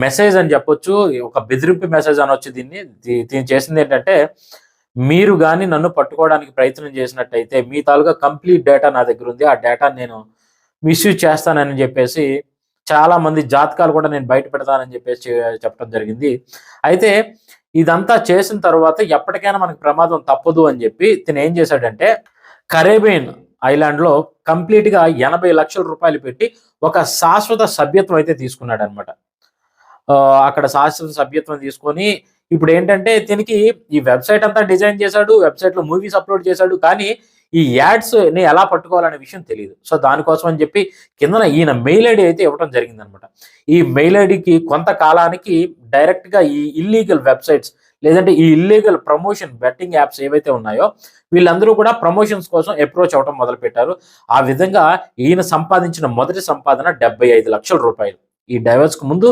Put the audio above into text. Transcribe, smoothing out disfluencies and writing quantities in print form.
Message అని చెప్పొచ్చు. ఒక బెదిరింపు మెసేజ్ అనొచ్చు దీన్ని. దీన్ని చేసిందేంటంటే, మీరు గాని నన్ను పట్టుకోవడానికి ప్రయత్నం చేసినట్టయితే, మీ తాలూకా కంప్లీట్ డేటా నా దగ్గరుంది. ఆ డేటాని నేను మిస్‌యూజ్ చేస్తానని జెప్పేసి, చాలామంది జాతకాలు కూడా నేను బయట పెడతానని జెప్పేసి చెప్పడం జరిగింది. అయితే ఇదంతా చేసిన తర్వాత ఎప్పటికైనా మనకు ప్రమాదం తప్పదు అని జెప్పి తినేం చేశాడంటే, కరేబియన్ ఐలాండ్‌లో కంప్లీట్‌గా ₹80,00,000 పెట్టి ఒక శాశ్వత సభ్యత్వం అయితే తీసుకున్నాడనమాట. అక్కడ శాశ్వత సభ్యత్వం తీసుకొని ఇప్పుడేంటంటే దీనికి ఈ వెబ్‌సైట్ అంతా డిజైన్ చేశాడు. వెబ్‌సైట్‌లో మూవీస్ అప్‌లోడ్ చేశాడు. కానీ ఈ యాడ్స్‌ని ఎలా పట్టుకోవాలనే విషయం తెలీదు. సో, దానికోసం అని చెప్పి కిందన ఈయన మెయిల్ ఐడీ అయితే ఇవ్వడం జరిగిందనమాట. ఈ మెయిల్ ఐడీకి కొంత కాలానికి డైరెక్ట్‌గా ఈ ఇల్లీగల్ వెబ్‌సైట్స్ లేదంటే ఈ ఇల్లీగల్ ప్రమోషన్ బెట్టింగ్ యాప్స్ ఏవైతే ఉన్నాయో వీళ్ళందరూ కూడా ప్రమోషన్స్ కోసం అప్రోచ్ అవ్వడం మొదలుపెట్టారు. ఆ విధంగా ఈయన సంపాదించిన మొదటి సంపాదన ₹75,00,000. ఈ డైవర్స్‌కి ముందు